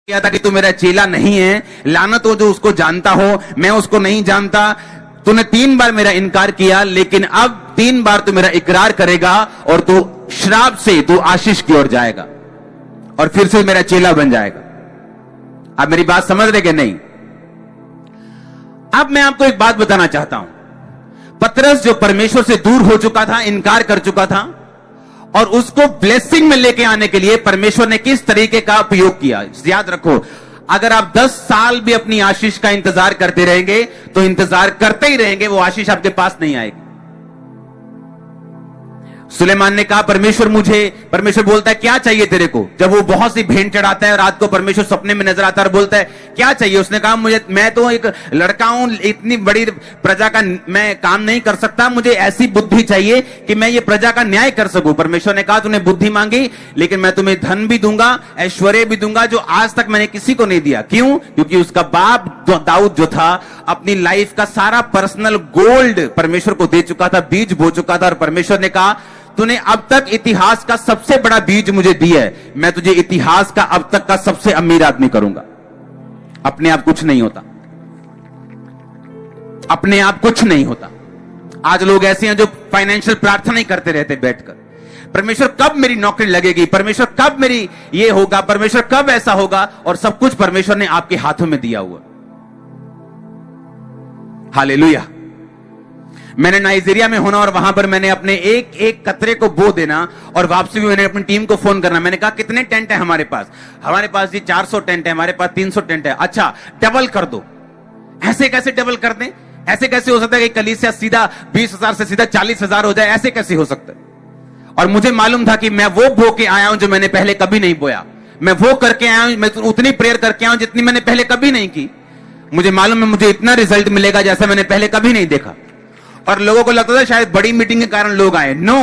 किया था कि तू मेरा चेला नहीं है, लानत हो जो उसको जानता हो, मैं उसको नहीं जानता। तूने 3 बार मेरा इनकार किया, लेकिन अब 3 बार तू मेरा इकरार करेगा और तू श्राप से तू आशीष की ओर जाएगा और फिर से मेरा चेला बन जाएगा। आप मेरी बात समझ रहे कि नहीं? अब मैं आपको एक बात बताना चाहता हूं। पतरस जो परमेश्वर से दूर हो चुका था, इनकार कर चुका था, और उसको ब्लेसिंग में लेके आने के लिए परमेश्वर ने किस तरीके का उपयोग किया। याद रखो, अगर आप 10 साल भी अपनी आशीष का इंतजार करते रहेंगे तो इंतजार करते ही रहेंगे, वो आशीष आपके पास नहीं आएगी। सुलेमान ने कहा परमेश्वर बोलता है क्या चाहिए तेरे को? जब वो बहुत सी भेंट चढ़ाता है, रात को परमेश्वर सपने में नजर आता है और बोलता है क्या चाहिए? उसने कहा मैं तो एक लड़का हूं, इतनी बड़ी प्रजा का मैं काम नहीं कर सकता, मुझे ऐसी बुद्धि चाहिए कि मैं ये प्रजा का न्याय कर सकूं। परमेश्वर ने कहा तूने बुद्धि मांगी, लेकिन मैं तुम्हें धन भी दूंगा, ऐश्वर्य भी दूंगा, जो आज तक मैंने किसी को नहीं दिया। क्यों? क्योंकि उसका बाप दाऊद जो था, अपनी लाइफ का सारा पर्सनल गोल्ड परमेश्वर को दे चुका था, बीज बो चुका था। और परमेश्वर ने कहा तूने अब तक इतिहास का सबसे बड़ा बीज मुझे दिया है, मैं तुझे इतिहास का अब तक का सबसे अमीर आदमी करूंगा। अपने आप कुछ नहीं होता, अपने आप कुछ नहीं होता। आज लोग ऐसे हैं जो फाइनेंशियल प्रार्थना ही करते रहते बैठकर, परमेश्वर कब मेरी नौकरी लगेगी, परमेश्वर कब मेरी ये होगा, परमेश्वर कब ऐसा होगा, और सब कुछ परमेश्वर ने आपके हाथों में दिया हुआ। हालेलुया। मैंने नाइजीरिया में होना और वहां पर मैंने अपने एक कतरे को बो देना, और वापसी भी मैंने अपनी टीम को फोन करना। मैंने कहा कितने टेंट है हमारे पास? हमारे पास जी 400 टेंट है, हमारे पास 300 टेंट है। अच्छा, डबल कर दो। ऐसे कैसे डबल कर दें? ऐसे कैसे हो सकता है कि कलीसिया सीधा 20,000 से सीधा 40,000 हो जाए? ऐसे कैसे हो सकता है? और मुझे मालूम था कि मैं वो बो के आया हूं जो मैंने पहले कभी नहीं बोया, मैं वो करके आया हूं, मैं उतनी प्रेयर करके आया हूं जितनी मैंने पहले कभी नहीं की। मुझे मालूम है मुझे इतना रिजल्ट मिलेगा जैसा मैंने पहले कभी नहीं देखा। और लोगों को लगता था शायद बड़ी मीटिंग के कारण लोग आए। नो,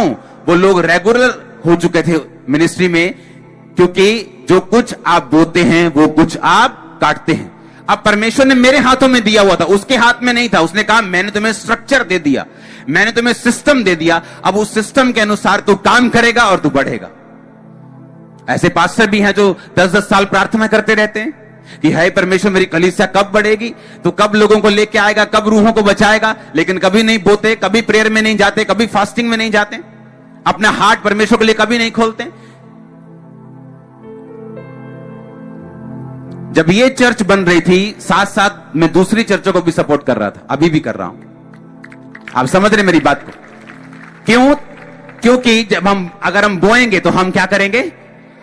वो लोग रेगुलर हो चुके थे मिनिस्ट्री में, क्योंकि जो कुछ आप बोते हैं वो कुछ आप काटते हैं। अब परमेश्वर ने मेरे हाथों में दिया हुआ था, उसके हाथ में नहीं था। उसने कहा मैंने तुम्हें स्ट्रक्चर दे दिया, मैंने तुम्हें सिस्टम दे दिया, अब उस सिस्टम के अनुसार तू काम करेगा और तू बढ़ेगा। ऐसे पास्टर भी हैं जो 10-10 साल प्रार्थना करते रहते हैं कि हाय परमेश्वर मेरी कलीसिया कब बढ़ेगी, तो कब लोगों को लेके आएगा, कब रूहों को बचाएगा, लेकिन कभी नहीं बोते, कभी प्रेयर में नहीं जाते, कभी फास्टिंग में नहीं जाते, अपना हार्ट परमेश्वर के लिए कभी नहीं खोलते। जब ये चर्च बन रही थी, साथ साथ मैं दूसरी चर्चों को भी सपोर्ट कर रहा था, अभी भी कर रहा हूं। आप समझ रहे मेरी बात को? क्यों? क्योंकि जब अगर हम बोएंगे तो हम क्या करेंगे,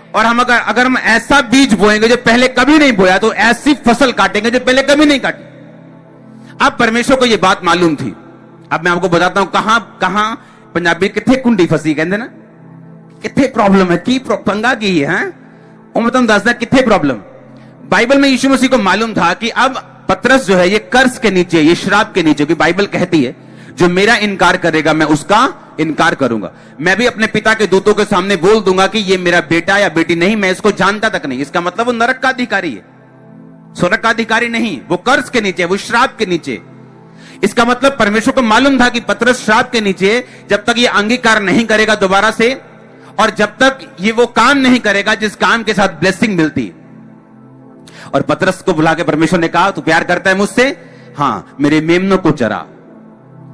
और हम अगर हम ऐसा बीज बोएंगे जो पहले कभी नहीं बोया, तो ऐसी फसल काटेंगे जो पहले कभी नहीं काटी। अब परमेश्वर को यह बात मालूम थी। अब मैं आपको बताता हूं कहां पंजाबी किथे कुंडी फसी कहते ना, किथे प्रॉब्लम है, की पंगा की है, वो मैं तुम दसदा किथे प्रॉब्लम। बाइबल में यीशु मसीह को मालूम था कि अब पतरस जो है ये कर्ज के नीचे, ये श्राप के नीचे, कि बाइबल कहती है जो मेरा इनकार करेगा मैं उसका इनकार करूंगा। मैं भी अपने पिता के दूतों के सामने बोल दूंगा कि ये मेरा बेटा या बेटी नहीं, मैं इसको जानता तक नहीं। इसका मतलब वो नरक का अधिकारी है, स्वर्ग का अधिकारी नहीं। वो कर्ज के नीचे, वो श्राप के नीचे। इसका मतलब परमेश्वर को मालूम था कि पतरस श्राप के नीचे, जब तक ये अंगीकार नहीं करेगा दोबारा से, और जब तक ये वो काम नहीं करेगा जिस काम के साथ ब्लेसिंग मिलती। और पतरस को बुला के परमेश्वर ने कहा तू प्यार करता है मुझसे? हाँ, मेरे मेमनों को चरा।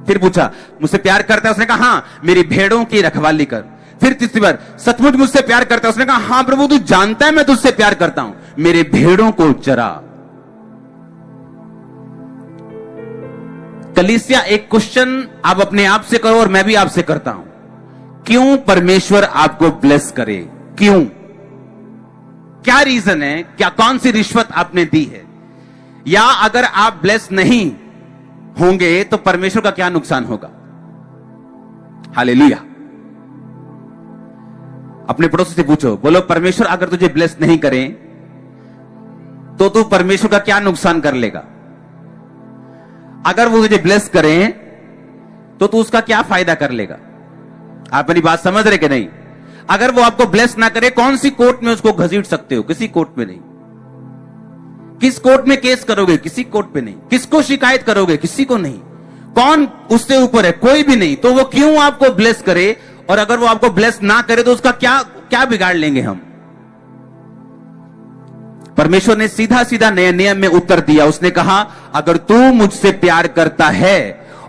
फिर पूछा मुझसे प्यार करता है? उसने कहा हाँ, मेरी भेड़ों की रखवाली कर। फिर तीसरी बार सचमुच मुझसे प्यार करता है? उसने कहा हाँ प्रभु, तू जानता है मैं तुझसे प्यार करता हूं, मेरे भेड़ों को चरा। कलीसिया, एक क्वेश्चन आप अपने आप से करो और मैं भी आपसे करता हूं, क्यों परमेश्वर आपको ब्लेस करे? क्यों? क्या रीजन है? क्या कौन सी रिश्वत आपने दी है? या अगर आप ब्लेस नहीं होंगे तो परमेश्वर का क्या नुकसान होगा? हालेलुया। अपने पड़ोसी से पूछो, बोलो परमेश्वर अगर तुझे ब्लेस नहीं करे तो तू परमेश्वर का क्या नुकसान कर लेगा? अगर वो तुझे ब्लेस करें तो तू उसका क्या फायदा कर लेगा? आप मेरी बात समझ रहे कि नहीं? अगर वो आपको ब्लेस ना करे, कौन सी कोर्ट में उसको घसीट सकते हो? किसी कोर्ट में नहीं। किस कोर्ट में केस करोगे? किसी कोर्ट पे नहीं। किसको शिकायत करोगे? किसी को नहीं। कौन उससे ऊपर है? कोई भी नहीं। तो वो क्यों आपको ब्लेस करे? और अगर वो आपको ब्लेस ना करे तो उसका क्या बिगाड़ लेंगे हम? परमेश्वर ने सीधा सीधा नए नियम में उत्तर दिया। उसने कहा, अगर तू मुझसे प्यार करता है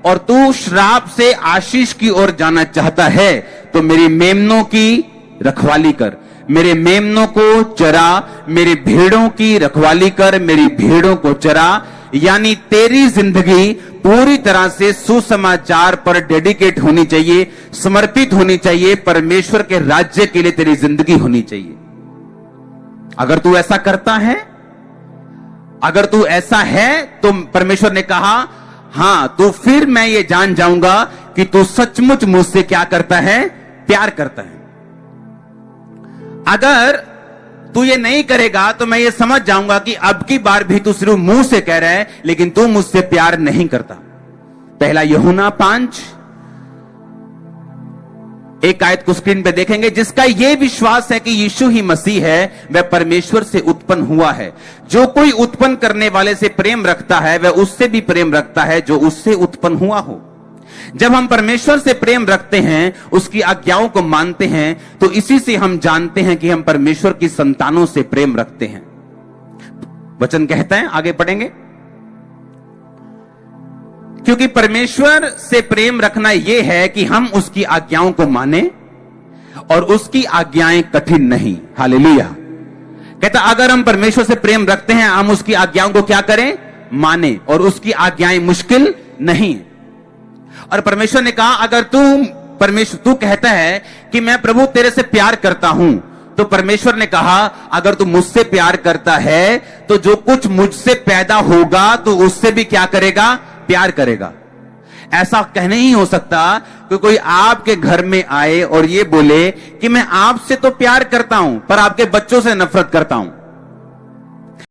और तू श्राप से आशीष की ओर जाना चाहता है तो मेरी मेमनों की रखवाली कर, मेरे मेमनों को चरा, मेरी भेड़ों की रखवाली कर, मेरी भेड़ों को चरा। यानी तेरी जिंदगी पूरी तरह से सुसमाचार पर डेडिकेट होनी चाहिए, समर्पित होनी चाहिए, परमेश्वर के राज्य के लिए तेरी जिंदगी होनी चाहिए। अगर तू ऐसा करता है, अगर तू ऐसा है, तो परमेश्वर ने कहा, हां, तो फिर मैं ये जान जाऊंगा कि तू सचमुच मुझसे क्या करता है, प्यार करता है। अगर तू ये नहीं करेगा तो मैं ये समझ जाऊंगा कि अब की बार भी तू सिर्फ मुंह से कह रहा है लेकिन तू मुझसे प्यार नहीं करता। पहला यूहन्ना 5 एक आयत को स्क्रीन पे देखेंगे। जिसका यह विश्वास है कि यीशु ही मसीह है, वह परमेश्वर से उत्पन्न हुआ है। जो कोई उत्पन्न करने वाले से प्रेम रखता है वह उससे भी प्रेम रखता है जो उससे उत्पन्न हुआ हो। जब हम परमेश्वर से प्रेम रखते हैं, उसकी आज्ञाओं को मानते हैं, तो इसी से हम जानते हैं कि हम परमेश्वर की संतानों से प्रेम रखते हैं। वचन कहता है, आगे पढ़ेंगे, क्योंकि परमेश्वर से प्रेम रखना यह है कि हम उसकी आज्ञाओं को माने और उसकी आज्ञाएं कठिन नहीं। हालेलुया। कहता अगर हम परमेश्वर से प्रेम रखते हैं, हम उसकी आज्ञाओं को क्या करें, माने, और उसकी आज्ञाएं मुश्किल नहीं। और परमेश्वर ने कहा, अगर तू कहता है कि मैं प्रभु तेरे से प्यार करता हूं, तो परमेश्वर ने कहा, अगर तू मुझसे प्यार करता है तो जो कुछ मुझसे पैदा होगा तो उससे भी क्या करेगा, प्यार करेगा। ऐसा कहने ही हो सकता कि कोई आपके घर में आए और ये बोले कि मैं आपसे तो प्यार करता हूं पर आपके बच्चों से नफरत करता हूं।